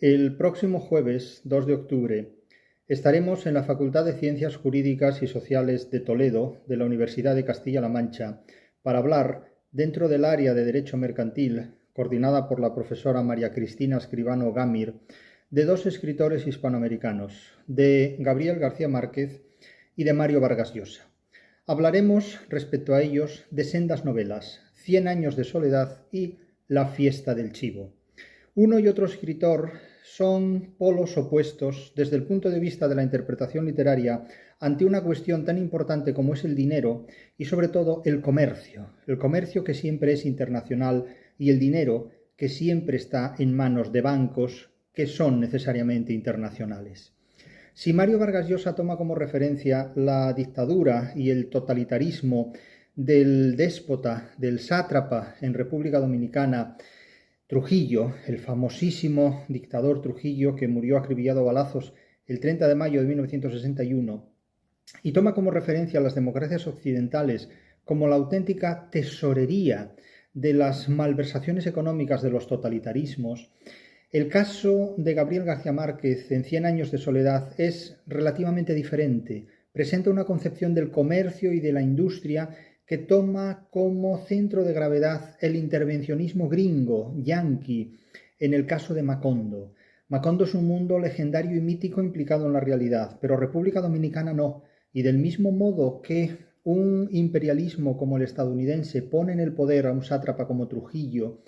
El próximo jueves 2 de octubre estaremos en la Facultad de Ciencias Jurídicas y Sociales de Toledo de la Universidad de Castilla-La Mancha para hablar, dentro del área de Derecho Mercantil, coordinada por la profesora María Cristina Escribano Gámir, de dos escritores hispanoamericanos, de Gabriel García Márquez y de Mario Vargas Llosa. Hablaremos respecto a ellos de sendas novelas, 100 años de soledad y La fiesta del chivo. Uno y otro escritor son polos opuestos desde el punto de vista de la interpretación literaria ante una cuestión tan importante como es el dinero y sobre todo el comercio que siempre es internacional y el dinero que siempre está en manos de bancos que son necesariamente internacionales. Si Mario Vargas Llosa toma como referencia la dictadura y el totalitarismo del déspota, del sátrapa en República Dominicana, Trujillo, el famosísimo dictador Trujillo que murió acribillado a balazos el 30 de mayo de 1961, y toma como referencia a las democracias occidentales como la auténtica tesorería de las malversaciones económicas de los totalitarismos, el caso de Gabriel García Márquez en 100 años de soledad es relativamente diferente. Presenta una concepción del comercio y de la industria que toma como centro de gravedad el intervencionismo gringo, yanqui, en el caso de Macondo. Macondo es un mundo legendario y mítico implicado en la realidad, pero República Dominicana no. Y del mismo modo que un imperialismo como el estadounidense pone en el poder a un sátrapa como Trujillo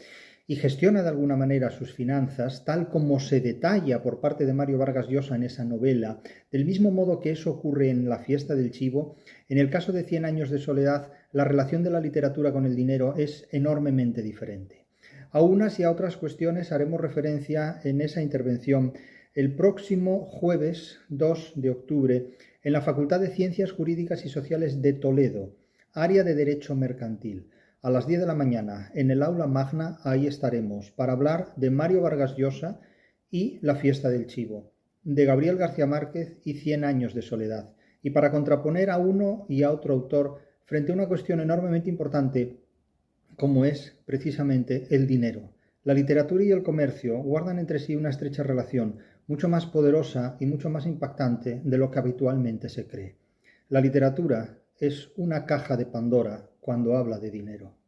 y gestiona de alguna manera sus finanzas, tal como se detalla por parte de Mario Vargas Llosa en esa novela, del mismo modo que eso ocurre en La fiesta del chivo, en el caso de 100 años de soledad, la relación de la literatura con el dinero es enormemente diferente. A unas y a otras cuestiones haremos referencia en esa intervención el próximo jueves 2 de octubre en la Facultad de Ciencias Jurídicas y Sociales de Toledo, área de Derecho Mercantil. A las 10 de la mañana, en el aula magna, ahí estaremos para hablar de Mario Vargas Llosa y La fiesta del chivo, de Gabriel García Márquez y 100 años de soledad, y para contraponer a uno y a otro autor frente a una cuestión enormemente importante como es precisamente el dinero. La literatura y el comercio guardan entre sí una estrecha relación, mucho más poderosa y mucho más impactante de lo que habitualmente se cree. La literatura es una caja de Pandora cuando habla de dinero.